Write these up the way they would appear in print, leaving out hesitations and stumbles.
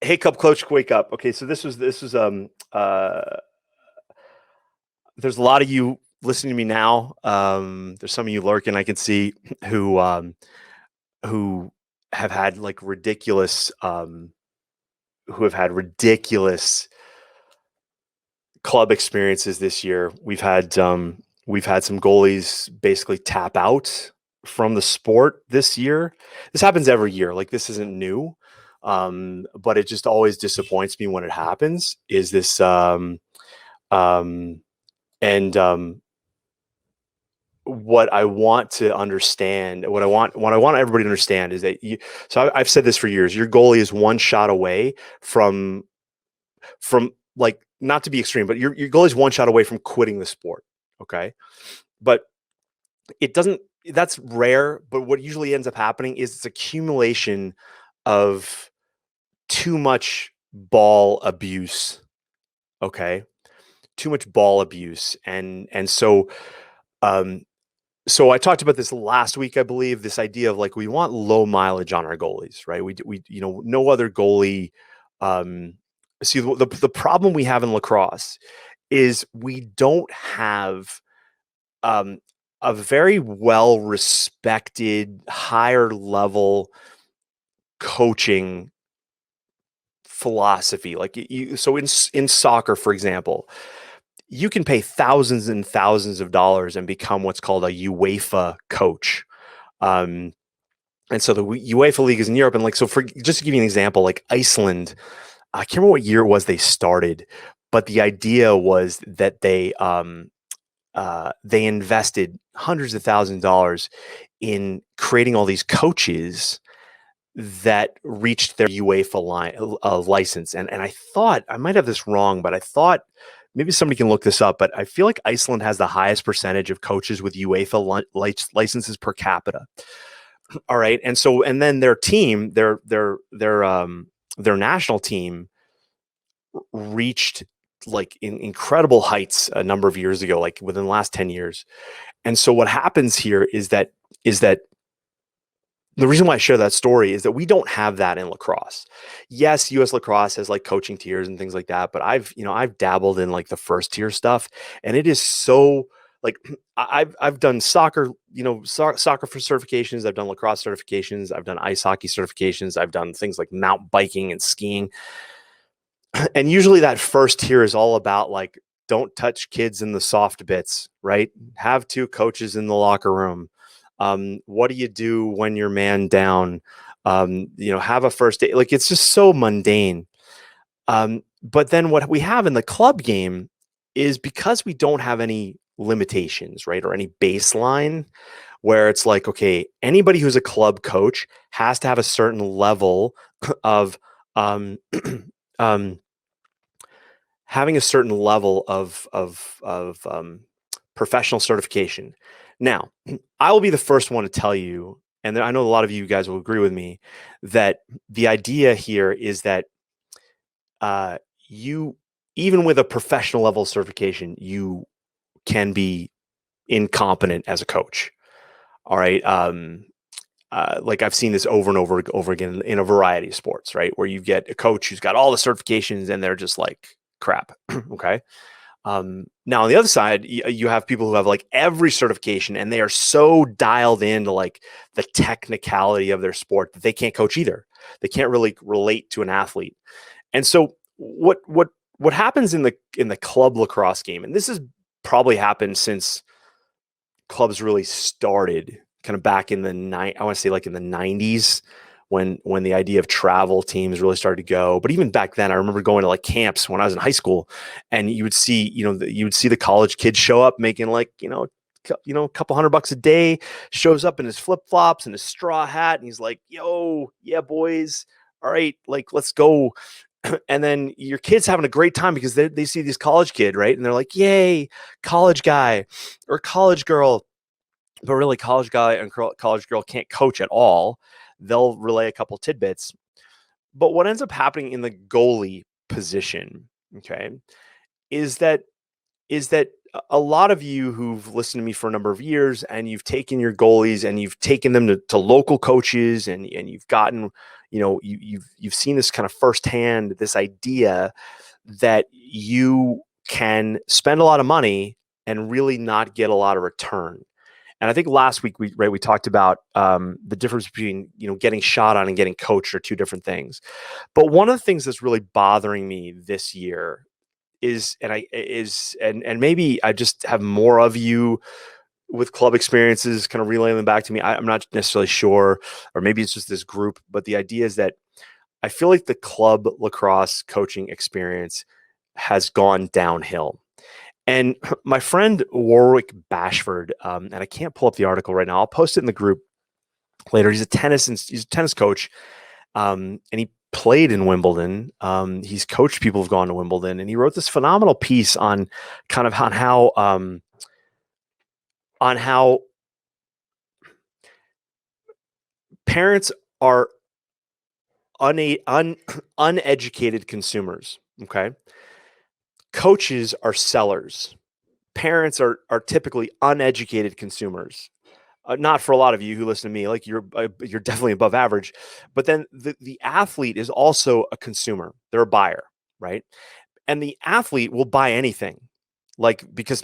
Hey, Cup Coach, wake up. Okay, so this was there's a lot of you listening to me now. There's some of you lurking, I can see, who who have had like ridiculous who have had ridiculous club experiences this year. We've had some goalies basically tap out from the sport this year. This happens every year. Like, this isn't new. But it just always disappoints me when it happens. Is this and what I want to understand, what I want everybody to understand is that I've said this for years. Your goalie is one shot away from like, not to be extreme, but your goalie is one shot away from quitting the sport. Okay, but it doesn't. That's rare. But what usually ends up happening is it's accumulation of too much ball abuse. Okay, too much ball abuse, um, so I talked about this last week, I believe, this idea of like, we want low mileage on our goalies, right? No other goalie. Um, see, the problem we have in lacrosse is we don't have um, a very well respected, higher level coaching philosophy. Like, so in soccer, for example, you can pay thousands and thousands of dollars and become what's called a UEFA coach. Um, and so the UEFA league is in Europe. And like, so for just to give you an example, like Iceland, I can't remember what year it was they started, but the idea was that they invested hundreds of thousands of dollars in creating all these coaches that reached their UEFA license. And I thought, I might have this wrong, but I thought, maybe somebody can look this up, but I feel like Iceland has the highest percentage of coaches with UEFA licenses per capita. All right, and then their team, their national team, reached like incredible heights a number of years ago, like within the last 10 years. And so what happens here is that the reason why I share that story is that we don't have that in lacrosse. Yes, US lacrosse has like coaching tiers and things like that, but I've dabbled in like the first tier stuff, and it is so like, I've done soccer, soccer for certifications, I've done lacrosse certifications, I've done ice hockey certifications, I've done things like mountain biking and skiing. And usually that first tier is all about like, don't touch kids in the soft bits, right? Have two coaches in the locker room. What do you do when you're man down? Have a first date. Like, it's just so mundane. But then what we have in the club game is, because we don't have any limitations, right? Or any baseline where it's like, okay, anybody who's a club coach has to have a certain level of, um, um, having a certain level of professional certification. Now, I will be the first one to tell you, and I know a lot of you guys will agree with me, that the idea here is that you, even with a professional level certification, you can be incompetent as a coach. All right. Like, I've seen this over and over again in a variety of sports, right? Where you get a coach who's got all the certifications and they're just like crap. Okay. Now on the other side, you have people who have like every certification and they are so dialed into like the technicality of their sport that they can't coach either. They can't really relate to an athlete. And so what happens in the club lacrosse game, and this has probably happened since clubs really started, kind of back in I want to say like in the 90s, when the idea of travel teams really started to go. But even back then, I remember going to like camps when I was in high school, and you would see, the college kids show up making like, a couple $100 a day, shows up in his flip flops and his straw hat, and he's like, "Yo, yeah, boys, all right, like, let's go." And then your kid's having a great time because they see this college kid, right? And they're like, "Yay, college guy or college girl." But really, college guy and college girl can't coach at all. They'll relay a couple tidbits. But what ends up happening in the goalie position, okay, is that a lot of you who've listened to me for a number of years, and you've taken your goalies and you've taken them to local coaches, and you've gotten, you've seen this kind of firsthand, this idea that you can spend a lot of money and really not get a lot of return. And I think last week we talked about the difference between getting shot on and getting coached are two different things. But one of the things that's really bothering me this year is, and maybe I just have more of you with club experiences kind of relaying them back to me. I'm not necessarily sure, or maybe it's just this group, but the idea is that I feel like the club lacrosse coaching experience has gone downhill. And my friend Warwick Bashford, and I can't pull up the article right now. I'll post it in the group later. He's a tennis coach, and he played in Wimbledon. He's coached people who've gone to Wimbledon, and he wrote this phenomenal piece on kind of on how parents are uneducated consumers. Okay, coaches are sellers. Parents are typically uneducated consumers. Not for a lot of you who listen to me, like you're definitely above average, but then the athlete is also a consumer. They're a buyer, right? And the athlete will buy anything, like because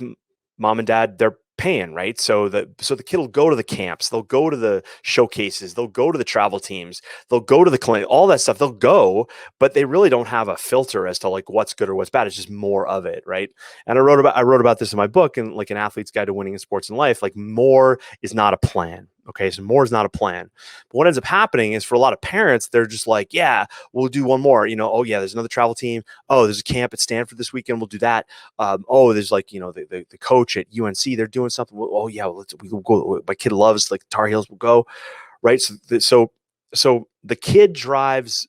mom and dad, they're paying, right? So the kid will go to the camps, they'll go to the showcases, they'll go to the travel teams, they'll go to the clinic, all that stuff. They'll go, but they really don't have a filter as to like what's good or what's bad. It's just more of it, right? And I wrote about this in my book, and like An Athlete's Guide to Winning in Sports and Life. Like more is not a plan. Okay, so more is not a plan. But what ends up happening is for a lot of parents, they're just like, yeah, we'll do one more. Oh yeah, there's another travel team. Oh, there's a camp at Stanford this weekend. We'll do that. Oh, there's like the coach at UNC. They're doing something. Oh yeah, we'll go. My kid loves like Tar Heels. We'll go. Right. So the kid drives.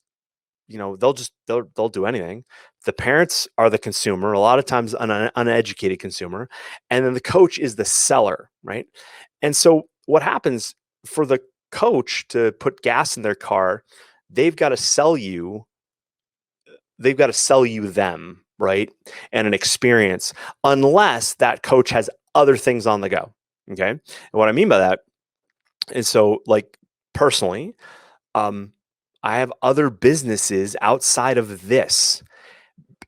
They'll do anything. The parents are the consumer. A lot of times, an uneducated consumer, and then the coach is the seller. Right. And so what happens for the coach to put gas in their car, they've got to sell you them, right? And an experience, unless that coach has other things on the go. Okay. And what I mean by that is, so like personally, I have other businesses outside of this.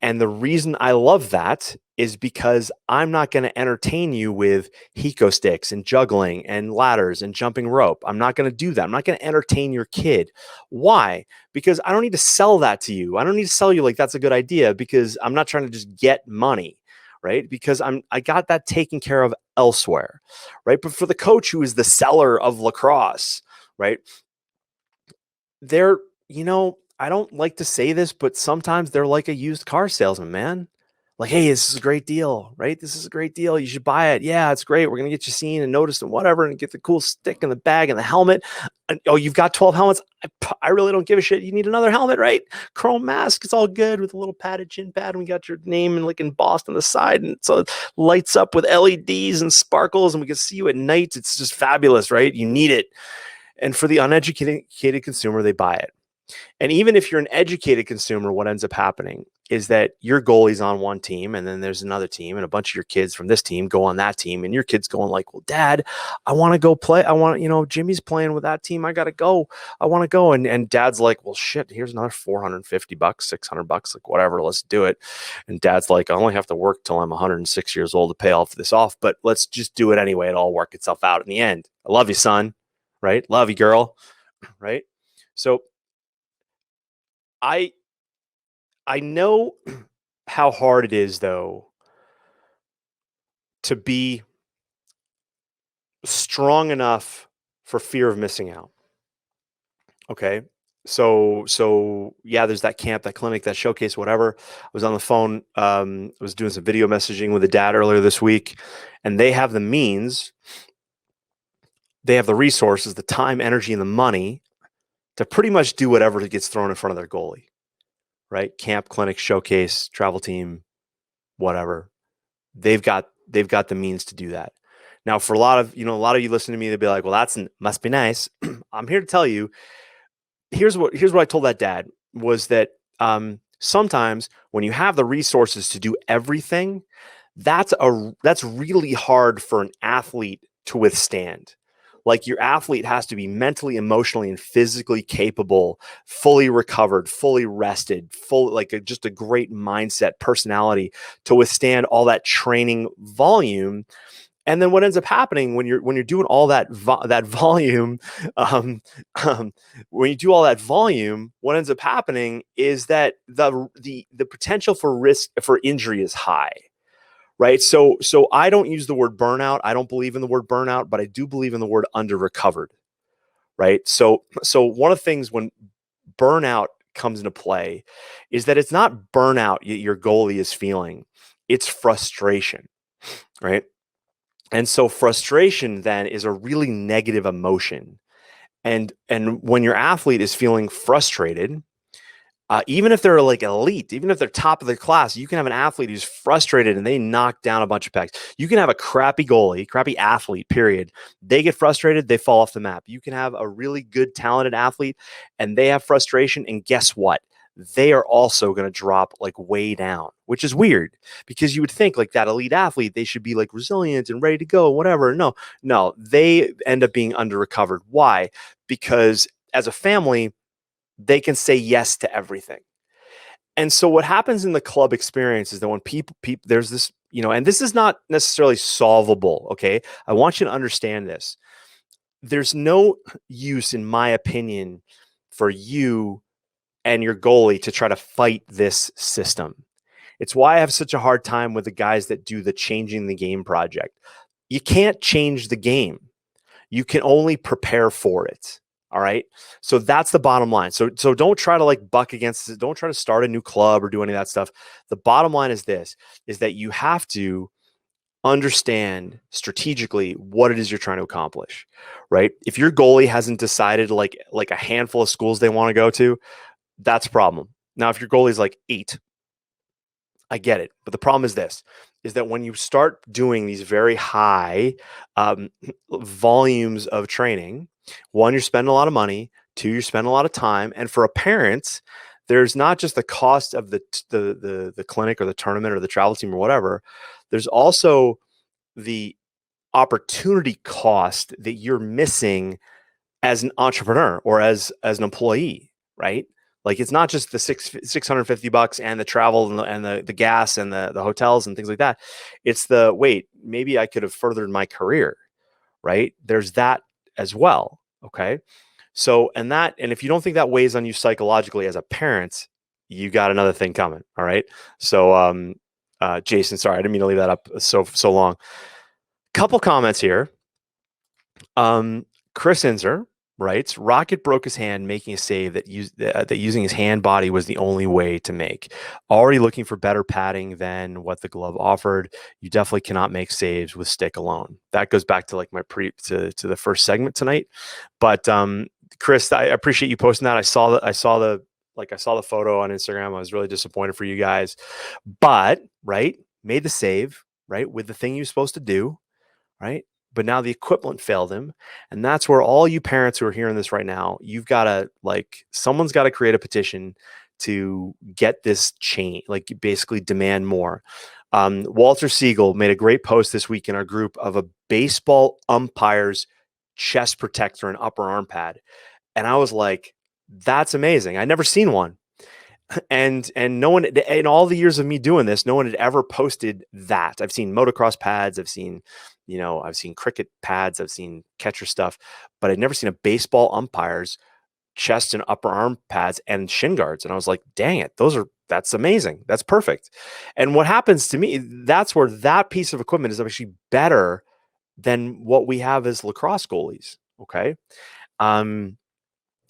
And the reason I love that is because I'm not going to entertain you with Hiko sticks and juggling and ladders and jumping rope. I'm not going to do that. I'm not going to entertain your kid. Why? Because I don't need to sell that to you. I don't need to sell you like that's a good idea, because I'm not trying to just get money, right? Because I got that taken care of elsewhere, right? But for the coach who is the seller of lacrosse, right? They're, I don't like to say this, but sometimes they're like a used car salesman, man. Like, hey, this is a great deal, right? This is a great deal. You should buy it. Yeah, it's great. We're going to get you seen and noticed and whatever, and get the cool stick in the bag and the helmet. And, oh, you've got 12 helmets. I really don't give a shit. You need another helmet, right? Chrome mask. It's all good with a little padded chin pad. And we got your name and like embossed on the side. And so it lights up with LEDs and sparkles, and we can see you at night. It's just fabulous, right? You need it. And for the uneducated consumer, they buy it. And even if you're an educated consumer, what ends up happening is that your goalie's on one team, and then there's another team, and a bunch of your kids from this team go on that team, and your kid's going like, well, Dad, I want to go play. I want, Jimmy's playing with that team. I got to go. I want to go. And Dad's like, well, shit, here's another $450, $600, like whatever. Let's do it. And Dad's like, I only have to work till I'm 106 years old to pay all this off, but let's just do it anyway. It'll all work itself out in the end. I love you, son. Right? Love you, girl. Right? So I know how hard it is, though, to be strong enough for fear of missing out. Okay. So yeah, there's that camp, that clinic, that showcase, whatever. I was on the phone. I was doing some video messaging with a dad earlier this week, and they have the means, they have the resources, the time, energy, and the money to pretty much do whatever gets thrown in front of their goalie. Right? Camp, clinic, showcase, travel team, whatever. They've got the means to do that. Now, for a lot of you listening to me, they'll be like, well, must be nice. I'm here to tell you, here's what I told that dad was that sometimes when you have the resources to do everything, that's really hard for an athlete to withstand. Like your athlete has to be mentally, emotionally, and physically capable, fully recovered, fully rested, just a great mindset, personality to withstand all that training volume. And then what ends up happening when you're doing all that volume, um, um, when you do all that volume, what ends up happening is that the potential for risk for injury is high, right? So I don't use the word burnout. I don't believe in the word burnout, but I do believe in the word under recovered, right? So one of the things when burnout comes into play is that it's not burnout your goalie is feeling, it's frustration, right? And so frustration then is a really negative emotion. And when your athlete is feeling frustrated, even if they're like elite, even if they're top of their class, you can have an athlete who's frustrated and they knock down a bunch of packs. You can have a crappy goalie, crappy athlete, period. They get frustrated, they fall off the map. You can have a really good, talented athlete and they have frustration. And guess what? They are also going to drop like way down, which is weird because you would think like that elite athlete, they should be like resilient and ready to go, whatever. No, they end up being under recovered. Why? Because as a family, they can say yes to everything. And so what happens in the club experience is that when people there's this, and this is not necessarily solvable. Okay. I want you to understand this. There's no use, in my opinion, for you and your goalie to try to fight this system. It's why I have such a hard time with the guys that do the changing the game project. You can't change the game. You can only prepare for it. All right. So that's the bottom line. So don't try to like buck against it. Don't try to start a new club or do any of that stuff. The bottom line is this, is that you have to understand strategically what it is you're trying to accomplish, right? If your goalie hasn't decided like a handful of schools they want to go to, that's a problem. Now, if your goalie is like 8, I get it. But the problem is this, is that when you start doing these very high volumes of training, one, you're spending a lot of money. Two, you're spending a lot of time. And for a parent, there's not just the cost of the clinic or the tournament or the travel team or whatever. There's also the opportunity cost that you're missing as an entrepreneur or as an employee, right? Like it's not just the $650 and the travel and the gas and the hotels and things like that. It's the wait, maybe I could have furthered my career, right? There's that as well. Okay. So and if you don't think that weighs on you psychologically as a parent, you got another thing coming. All right. So Jason, sorry, I didn't mean to leave that up so long. Couple comments here. Chris Inzer writes, Rocket broke his hand making a save that using his hand body was the only way to make. Already looking for better padding than what the glove offered. You definitely cannot make saves with stick alone. That goes back to like my to the first segment tonight. But Chris, I appreciate you posting that. I saw the photo on Instagram. I was really disappointed for you guys, but right, made the save, right, with the thing you're supposed to do, right? But now the equipment failed him. And that's where all you parents who are hearing this right now, you've got to someone's got to create a petition to get this change, like basically demand more. Walter Siegel made a great post this week in our group of a baseball umpire's chest protector and upper arm pad. And I was like, that's amazing. I'd never seen one. And no one in all the years of me doing this, no one had ever posted that. I've seen motocross pads, I've seen cricket pads, I've seen catcher stuff, but I'd never seen a baseball umpire's chest and upper arm pads and shin guards. And I was like, dang it, that's amazing. That's perfect. And what happens to me, that's where that piece of equipment is actually better than what we have as lacrosse goalies. Okay.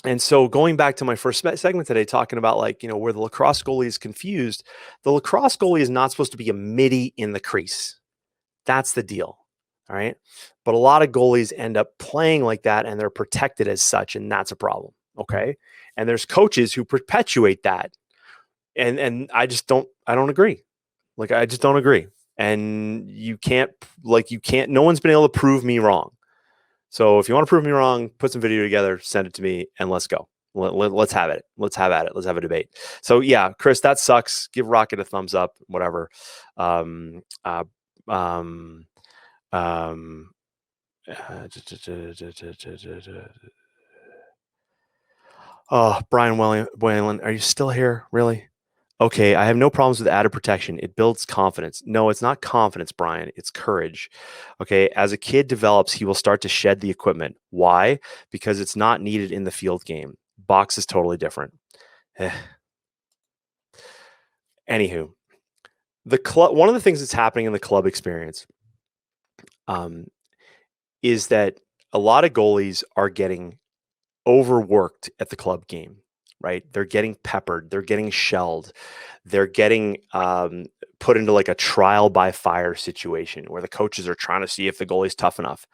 And so going back to my first segment today, talking about where the lacrosse goalie is confused, the lacrosse goalie is not supposed to be a midi in the crease. That's the deal. All right. But a lot of goalies end up playing like that and they're protected as such. And that's a problem. Okay. And there's coaches who perpetuate that. And I don't agree. I just don't agree. And you can't, no one's been able to prove me wrong. So if you want to prove me wrong, put some video together, send it to me, and let's go. Let's have it. Let's have at it. Let's have a debate. So yeah, Chris, that sucks. Give Rocket a thumbs up, whatever. Oh, Brian Whalen, are you still here? Really? Okay, I have no problems with added protection. It builds confidence. No, it's not confidence, Brian. It's courage. Okay, as a kid develops, he will start to shed the equipment. Why? Because it's not needed in the field game. Box is totally different. Anywho, the club. One of the things that's happening in the club experience um, is that a lot of goalies are getting overworked at the club game, right? They're getting peppered, they're getting shelled, they're getting put into like a trial by fire situation where the coaches are trying to see if the goalie's tough enough.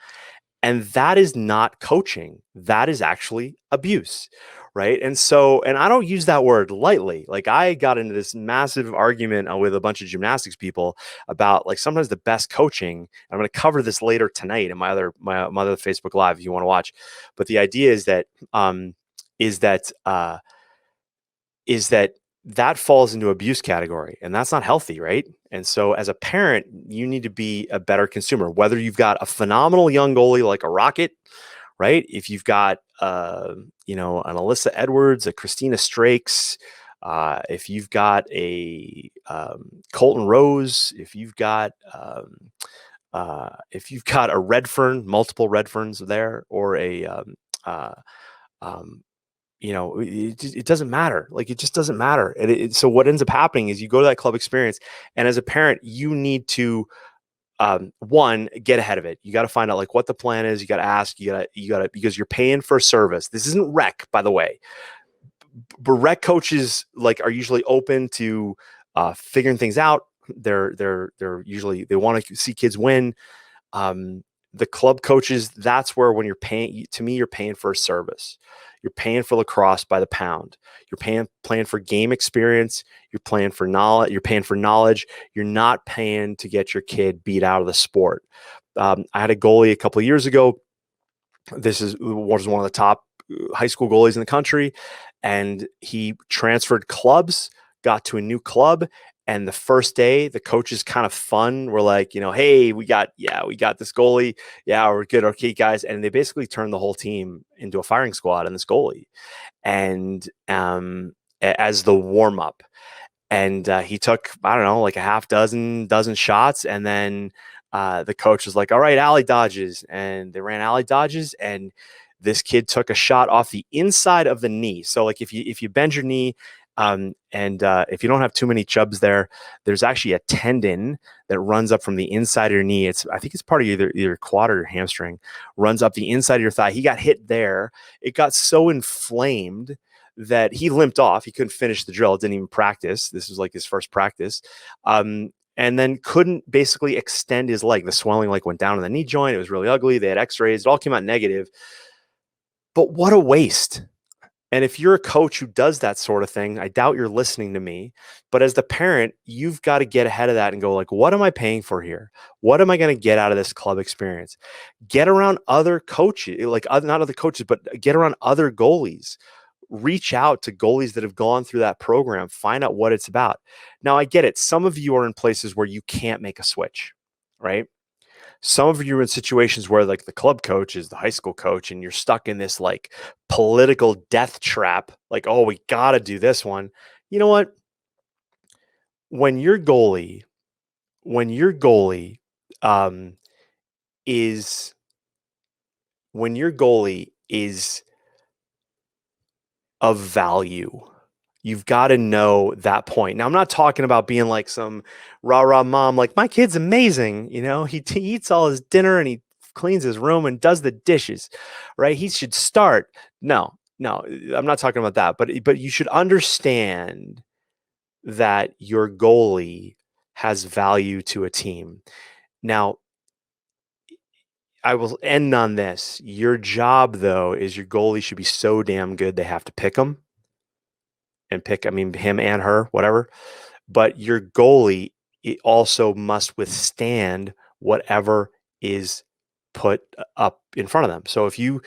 And that is not coaching. That is actually abuse. Right. And so, and I don't use that word lightly. Like I got into this massive argument with a bunch of gymnastics people about like sometimes the best coaching. I'm going to cover this later tonight in my other Facebook Live if you want to watch. But the idea um, is that uh, is that that falls into abuse category, and that's not healthy, right? And so as a parent, you need to be a better consumer, whether you've got a phenomenal young goalie like a Rocket, right? If you've got an Alyssa Edwards, a Christina Strakes, if you've got a Colton Rose, if you've got a Redfern, multiple Redferns there, or a uh, um, it doesn't matter. Like, it just doesn't matter. So what ends up happening is you go to that club experience, and as a parent, you need to, one, get ahead of it. You got to find out like what the plan is. You got to ask, because you're paying for a service. This isn't rec, by the way, but rec coaches like are usually open to figuring things out. They're usually, they want to see kids win. um, the club coaches, that's where when you're paying, to me, you're paying for a service. You're paying for lacrosse by the pound. You're paying for game experience. You're paying for knowledge. You're paying for knowledge. You're not paying to get your kid beat out of the sport. I had a goalie a couple of years ago. Was one of the top high school goalies in the country, and he transferred clubs, got to a new club, and the first day the coaches kind of fun were like, hey, we got this goalie, yeah, we're good, okay guys, and they basically turned the whole team into a firing squad in this goalie, and as the warm up. And he took, I don't know, like a half dozen shots, and then the coach was like, all right, alley dodges, and they ran alley dodges, and this kid took a shot off the inside of the knee. So like if you bend your knee, and if you don't have too many chubs there's actually a tendon that runs up from the inside of your knee. I think it's part of either quad or your hamstring, runs up the inside of your thigh. He got hit there. It got so inflamed that he limped off. He couldn't finish the drill. Didn't even practice. This was like his first practice. And then couldn't basically extend his leg. The swelling like went down in the knee joint. It was really ugly. They had x-rays. It all came out negative. But what a waste. And if you're a coach who does that sort of thing, I doubt you're listening to me. But as the parent, you've got to get ahead of that and go like, what am I paying for here? What am I going to get out of this club experience? Get around other coaches, like not other coaches, but get around other goalies. Reach out to goalies that have gone through that program. Find out what it's about. Now, I get it. Some of you are in places where you can't make a switch, right? Some of you are in situations where like the club coach is the high school coach, and you're stuck in this like political death trap. Like, oh, we got to do this one. You know what? When your goalie, when your goalie um, is, when your goalie is of value, you've got to know that point. Now, I'm not talking about being like some rah rah mom, like my kid's amazing. He eats all his dinner and he cleans his room and does the dishes, right? He should start. No, no, I'm not talking about that. But you should understand that your goalie has value to a team. Now, I will end on this. Your job, though, is your goalie should be so damn good they have to pick him and pick, I mean, him and her, whatever. But your goalie, it also must withstand whatever is put up in front of them. So if you,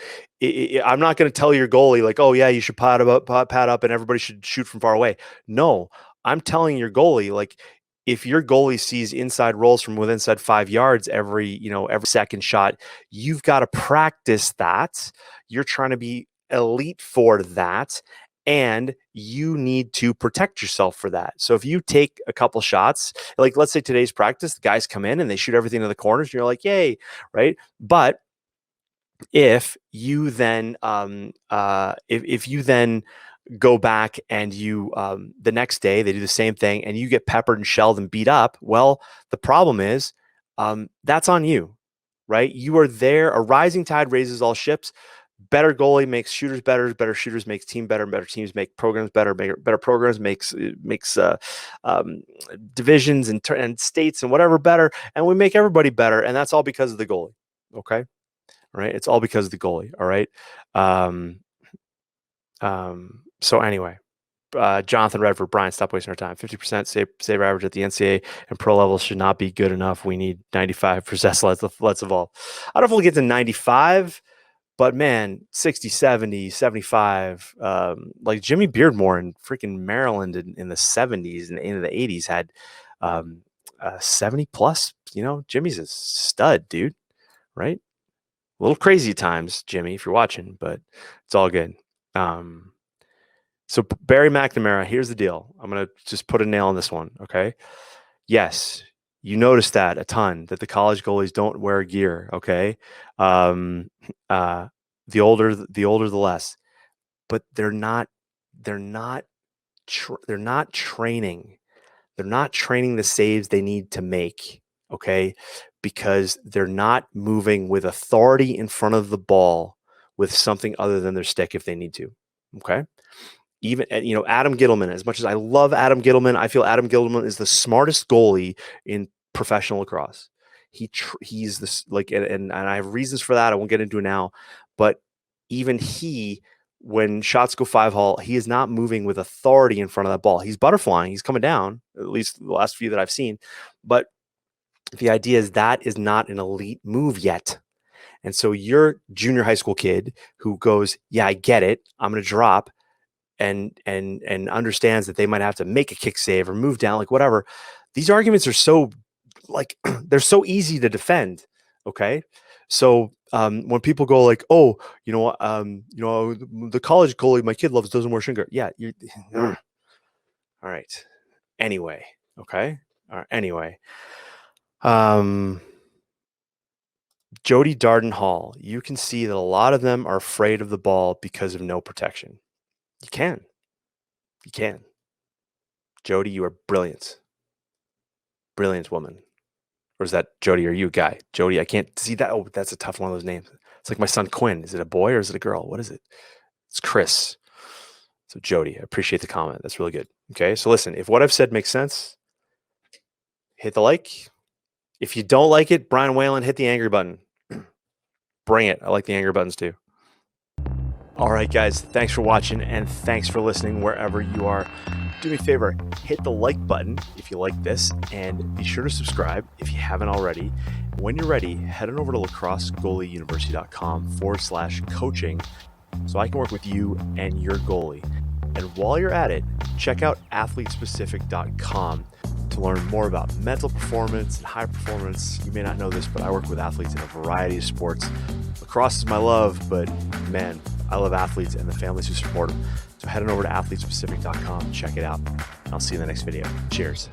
I'm not going to tell your goalie like, oh yeah, you should pad up, and everybody should shoot from far away. No, I'm telling your goalie like, if your goalie sees inside rolls from within inside 5 yards every second shot, you've got to practice that. You're trying to be elite for that, and you need to protect yourself for that. So if you take a couple shots, like let's say today's practice, the guys come in and they shoot everything to the corners, and you're like, yay, right? But if you then if you then go back and you the next day they do the same thing and you get peppered and shelled and beat up, well, the problem is that's on you, right? You are there. A rising tide raises all ships. Better goalie makes shooters better. Better shooters makes team better. Better teams make programs better. Better programs makes divisions and states and whatever better, and we make everybody better. And that's all because of the goalie. Okay, right? It's all because of the goalie. All right. So anyway, Jonathan Redford, Brian, stop wasting our time. 50% save average at the NCAA and pro level should not be good enough. We need 95%. Let's evolve. I don't know if we'll get to 95. But man, 60, 70, 75, like Jimmy Beardmore in freaking Maryland in the 70s and into the 80s had 70 plus. Jimmy's a stud, dude, right? A little crazy at times, Jimmy, if you're watching, but it's all good. So Barry McNamara, here's the deal. I'm going to just put a nail on this one, okay? Yes, you notice that a ton, that the college goalies don't wear gear, okay? The older the less, but they're not training. They're not training the saves they need to make, okay? Because they're not moving with authority in front of the ball with something other than their stick if they need to, okay? Even Adam Gittleman, as much as I love Adam Gittleman, I feel Adam Gittleman is the smartest goalie in professional lacrosse. He's this and I have reasons for that. I won't get into it now, but even when shots go 5-hole, he is not moving with authority in front of that ball. He's butterflying. He's coming down, at least the last few that I've seen. But the idea is that is not an elite move yet. And so your junior high school kid who goes, yeah, I get it, I'm going to drop, and understands that they might have to make a kick save or move down, like whatever. These arguments are so they're so easy to defend. Okay. So when people go like, oh, the college goalie my kid loves doesn't wear shin guard. Yeah. All right. Anyway. Okay. All right. Anyway. Jody Darden Hall, you can see that a lot of them are afraid of the ball because of no protection. You can. Jody, you are brilliant. Brilliant woman. Or is that Jody? Are you a guy? Jody, I can't see that. Oh, that's a tough one of those names. It's like my son Quinn. Is it a boy or is it a girl? What is it? It's Chris. So Jody, I appreciate the comment. That's really good. Okay, so listen, if what I've said makes sense, hit the like. If you don't like it, Brian Whalen, hit the angry button. Bring it. I like the angry buttons too. All right, guys, thanks for watching and thanks for listening wherever you are. Do me a favor, hit the like button if you like this, and be sure to subscribe if you haven't already. When you're ready, head on over to lacrossegoalieuniversity.com/coaching so I can work with you and your goalie. And while you're at it, check out athletespecific.com to learn more about mental performance and high performance. You may not know this, but I work with athletes in a variety of sports. Lacrosse is my love, but man, I love athletes and the families who support them. So head on over to athletespecific.com, check it out. I'll see you in the next video. Cheers.